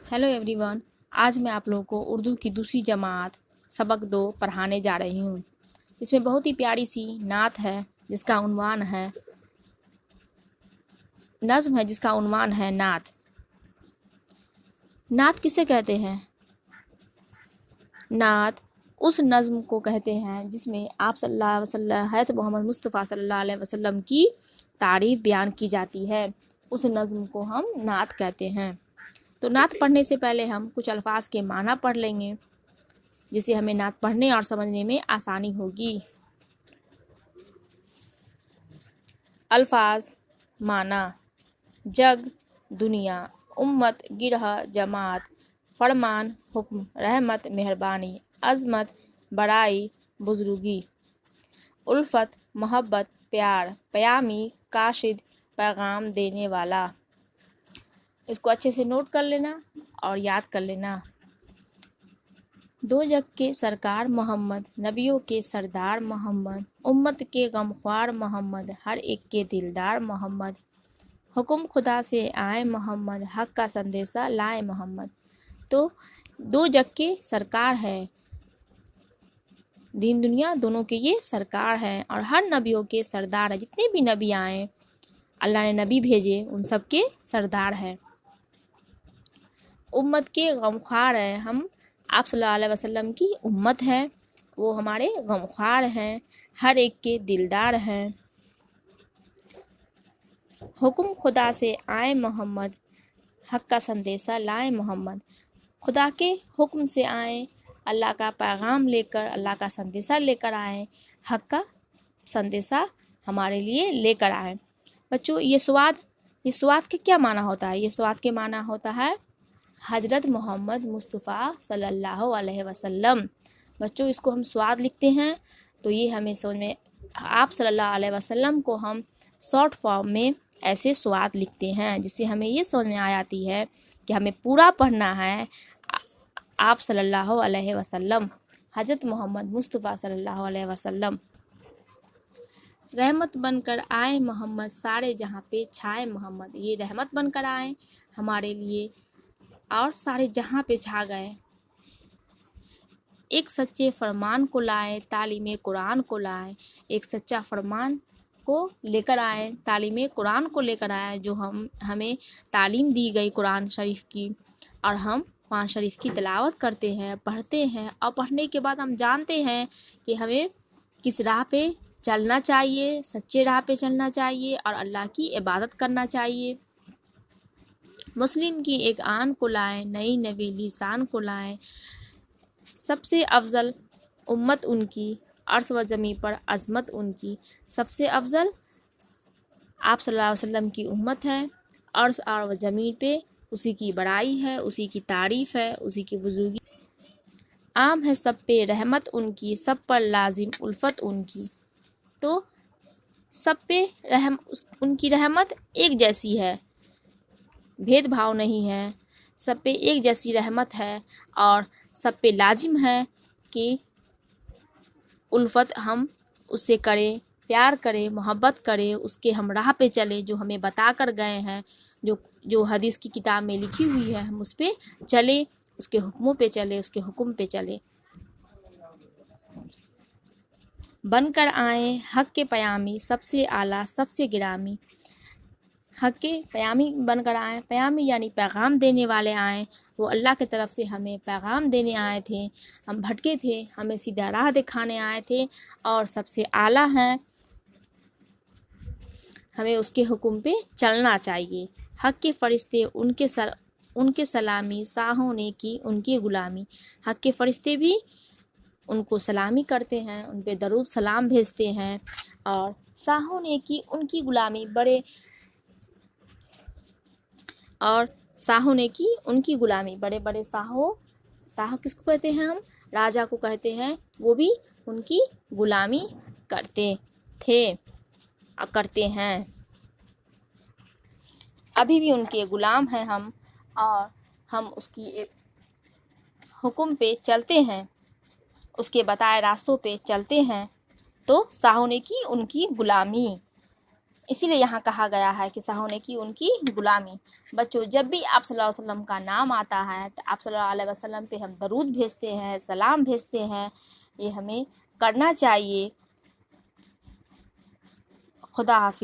Hello everyone. आज मैं आप लोगों को उर्दू की दूसरी जमात सबक 2 पढ़ाने जा रही हूँ। इसमें बहुत ही प्यारी सी नात है जिसका उन्वान है नज़्म है जिसका उन्वान है नात। नात किसे कहते हैं? नात उस नज़्म को कहते हैं जिसमें आप सल्लल्लाहु अलैहि वसल्लम हज़रत मोहम्मद मुस्तफ़ा सल्लल्लाहु अलैहि वसल्लम की तारीफ़ बयान की जाती है। उस नज़्म को हम नात कहते हैं। तो नात पढ़ने से पहले हम कुछ अल्फाज के माना पढ़ लेंगे जिससे हमें नात पढ़ने और समझने में आसानी होगी। अल्फाज माना: जग, दुनिया, उम्मत, गिरह, जमात, फरमान, हुक्म, रहमत, मेहरबानी, अज़मत, बड़ाई, बुज़ुर्गी। उल्फत, मोहब्बत, प्यार, प्यामी, काशिद, पैगाम देने वाला। इसको अच्छे से नोट कर लेना और याद कर लेना। दो जग के सरकार मोहम्मद, नबियों के सरदार मोहम्मद, उम्मत के गमख्वार मोहम्मद, हर एक के दिलदार मोहम्मद, हुक्म खुदा से आए मोहम्मद, हक का संदेशा लाए मोहम्मद। तो दो जग के सरकार है, दीन दुनिया दोनों के ये सरकार हैं और हर नबियों के सरदार है। जितने भी नबी आए, अल्लाह ने नबी भेजे, उन सब के सरदार हैं। उम्मत के गमख्वार हैं, हम आप सल्लल्लाहु अलैहि वसल्लम की उम्मत हैं, वो हमारे गमख्वार हैं, हर एक के दिलदार हैं। हुक्म खुदा से आए मोहम्मद, हक का संदेशा लाए मोहम्मद। खुदा के हुक्म से आए, अल्लाह का पैगाम लेकर, अल्लाह का संदेशा लेकर आए, हक का संदेशा हमारे लिए लेकर आए। बच्चों, ये स्वाद के क्या माना होता है? ये स्वाद के माना होता है हजरत मोहम्मद मुस्तफ़ा सल्लल्लाहु अलैहि वसल्लम। बच्चों, इसको हम स्वाद लिखते हैं तो ये हमें समझ में, आप सल्लल्लाहु अलैहि वसल्लम को हम शॉर्ट फॉर्म में ऐसे स्वाद लिखते हैं जिससे हमें ये समझ में आ जाती है कि हमें पूरा पढ़ना है आप सल्लल्लाहु अलैहि वसल्लम, हजरत मोहम्मद मुस्तफ़ा सल्लल्लाहु अलैहि वसल्लम। रहमत बनकर आए मोहम्मद, सारे जहाँ पे छाए मोहम्मद। ये रहमत बनकर आए हमारे लिए और सारे जहाँ पे छा गए। एक सच्चे फरमान को लाए, तालीम कुरान को लाए। एक सच्चा फरमान को लेकर आए, तालीम कुरान को लेकर आए, जो हमें तालीम दी गई कुरान शरीफ की, और हम कुरान शरीफ की तिलावत करते हैं, पढ़ते हैं, और पढ़ने के बाद हम जानते हैं कि हमें किस राह पे चलना चाहिए, सच्चे राह पे चलना चाहिए और अल्लाह की इबादत करना चाहिए। मुस्लिम की एक आन को लाए, नई नवी लिसान को लाए। सबसे अफजल उम्मत उनकी, अर्श व ज़मी पर अज़मत उनकी। सबसे अफजल आप सल्लल्लाहु अलैहि वसल्लम की उम्मत है, अर्श और ज़मीन पे उसी की बड़ाई है, उसी की तारीफ़ है, उसी की बुजुर्गी। आम है सब पे रहमत उनकी, सब पर लाजिम उल्फत उनकी। तो सब पे उनकी रहमत एक जैसी है, भेदभाव नहीं है, सब पे एक जैसी रहमत है और सब पे लाजिम है कि उल्फत हम उससे करें, प्यार करें, मोहब्बत करें, उसके हम राह पे चलें जो हमें बता कर गए हैं, जो हदीस की किताब में लिखी हुई है, हम उस पे चलें, उसके हुक्मों पे चलें, उसके हुक्म पे चलें। बनकर आए हक के पयामी, सबसे आला सबसे गिरामी। हक के पयामी बनकर आए, पयामी यानी पैगाम देने वाले आए। वो अल्लाह की तरफ से हमें पैगाम देने आए थे, हम भटके थे, हमें सीधा राह दिखाने आए थे और सबसे आला हैं, हमें उसके हुक्म पे चलना चाहिए। हक के फरिश्ते उनके सलामी, साहों ने की उनकी गुलामी। हक के फरिश्ते भी उनको सलामी करते हैं, उन पे दरूद सलाम भेजते हैं, और साहों ने की उनकी गुलामी, साहों ने की उनकी गुलामी। बड़े बड़े साह किसको कहते हैं? हम राजा को कहते हैं, वो भी उनकी गुलामी करते थे और करते हैं। अभी भी उनके गुलाम हैं हम, और हम उसकी हुक्म पे चलते हैं, उसके बताए रास्तों पे चलते हैं। तो साहों ने की उनकी गुलामी। اسی لیے یہاں کہا گیا ہے کہ سہو نے کی ان کی غلامی۔ بچوں جب بھی آپ صلی اللہ علیہ وسلم کا نام آتا ہے تو آپ صلی اللہ علیہ وسلم پہ ہم درود بھیجتے ہیں، سلام بھیجتے ہیں، یہ ہمیں کرنا چاہیے۔ خدا حافظ۔